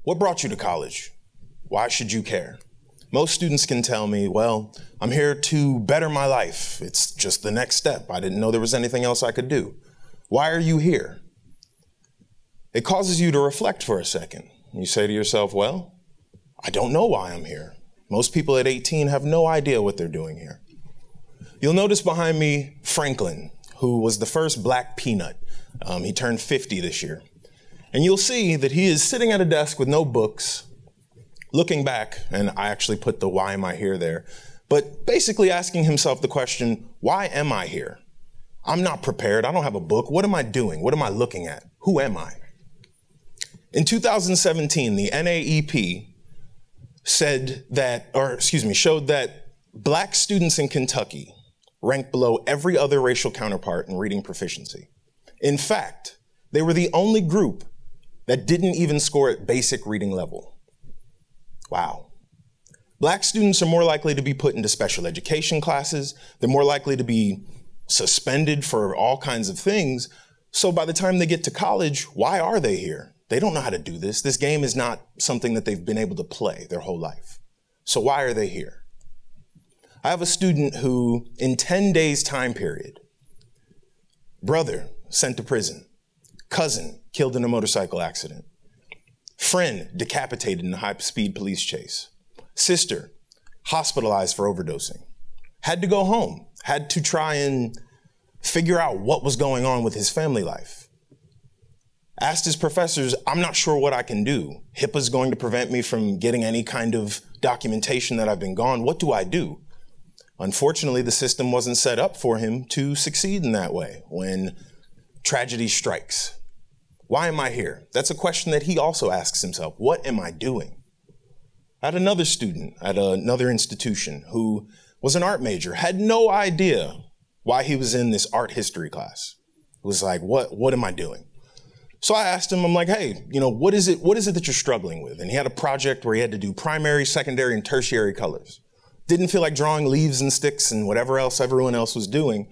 What brought you to college? Why should you care? Most students can tell me, well, I'm here to better my life. It's just the next step. I didn't know there was anything else I could do. Why are you here? It causes you to reflect for a second. You say to yourself, well, I don't know why I'm here. Most people at 18 have no idea what they're doing here. You'll notice behind me Franklin, who was the first black peanut. He turned 50 this year. And you'll see that he is sitting at a desk with no books, looking back, and I actually put the why am I here there, but basically asking himself the question, why am I here? I'm not prepared. I don't have a book. What am I doing? What am I looking at? Who am I? In 2017, the NAEP showed that black students in Kentucky ranked below every other racial counterpart in reading proficiency. In fact, they were the only group that didn't even score at basic reading level. Wow. Black students are more likely to be put into special education classes. They're more likely to be suspended for all kinds of things. So by the time they get to college, why are they here? They don't know how to do this. This game is not something that they've been able to play their whole life. So why are they here? I have a student who, in 10 days time period, brother sent to prison, cousin killed in a motorcycle accident, friend decapitated in a high-speed police chase, sister hospitalized for overdosing, had to go home, had to try and figure out what was going on with his family life. Asked his professors, I'm not sure what I can do. HIPAA's going to prevent me from getting any kind of documentation that I've been gone. What do I do? Unfortunately, the system wasn't set up for him to succeed in that way when tragedy strikes. Why am I here? That's a question that he also asks himself. What am I doing? I had another student at another institution who was an art major, had no idea why he was in this art history class. It was like, what am I doing? So I asked him, I'm like, hey, what is it that you're struggling with? And he had a project where he had to do primary, secondary, and tertiary colors. Didn't feel like drawing leaves and sticks and whatever else everyone else was doing.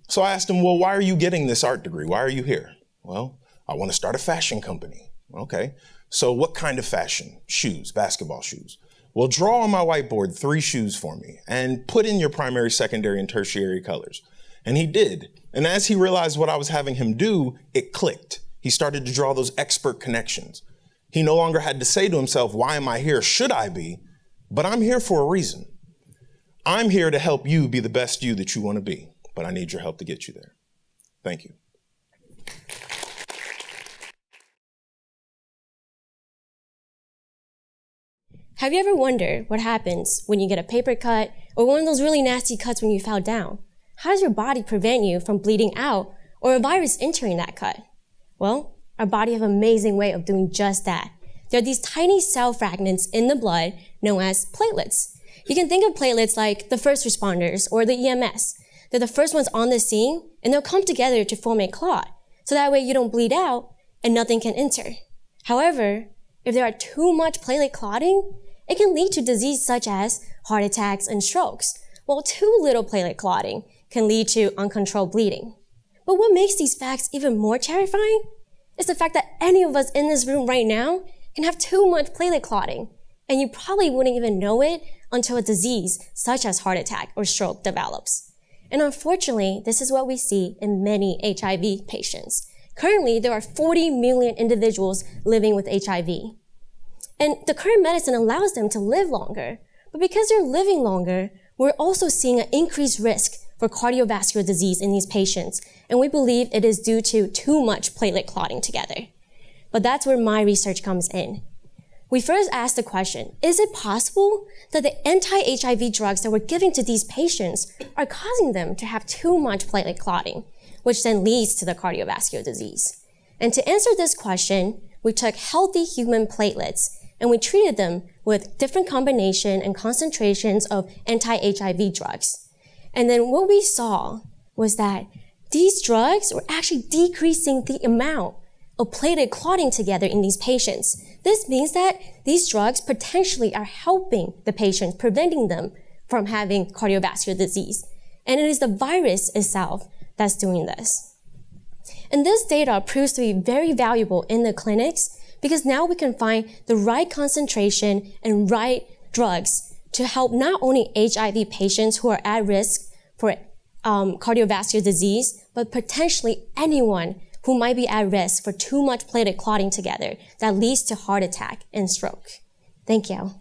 So I asked him, well, why are you getting this art degree? Why are you here? Well, I want to start a fashion company. Okay, so what kind of fashion? Shoes, basketball shoes. Well, draw on my whiteboard 3 shoes for me and put in your primary, secondary, and tertiary colors. And he did. And as he realized what I was having him do, it clicked. He started to draw those expert connections. He no longer had to say to himself, why am I here? Should I be? But I'm here for a reason. I'm here to help you be the best you that you want to be, but I need your help to get you there. Thank you. Have you ever wondered what happens when you get a paper cut or one of those really nasty cuts when you fell down? How does your body prevent you from bleeding out or a virus entering that cut? Well, our body has an amazing way of doing just that. There are these tiny cell fragments in the blood known as platelets. You can think of platelets like the first responders or the EMS. They're the first ones on the scene, and they'll come together to form a clot. So that way you don't bleed out and nothing can enter. However, if there are too much platelet clotting, it can lead to disease such as heart attacks and strokes, while too little platelet clotting can lead to uncontrolled bleeding. But what makes these facts even more terrifying is the fact that any of us in this room right now can have too much platelet clotting, and you probably wouldn't even know it until a disease such as heart attack or stroke develops. And unfortunately, this is what we see in many HIV patients. Currently, there are 40 million individuals living with HIV. And the current medicine allows them to live longer. But because they're living longer, we're also seeing an increased risk for cardiovascular disease in these patients. And we believe it is due to too much platelet clotting together. But that's where my research comes in. We first asked the question, is it possible that the anti-HIV drugs that we're giving to these patients are causing them to have too much platelet clotting, which then leads to the cardiovascular disease? And to answer this question, we took healthy human platelets and we treated them with different combination and concentrations of anti-HIV drugs. And then what we saw was that these drugs were actually decreasing the amount of platelet clotting together in these patients. This means that these drugs potentially are helping the patient, preventing them from having cardiovascular disease. And it is the virus itself that's doing this. And this data proves to be very valuable in the clinics because now we can find the right concentration and right drugs to help not only HIV patients who are at risk for cardiovascular disease, but potentially anyone who might be at risk for too much platelet clotting together that leads to heart attack and stroke. Thank you.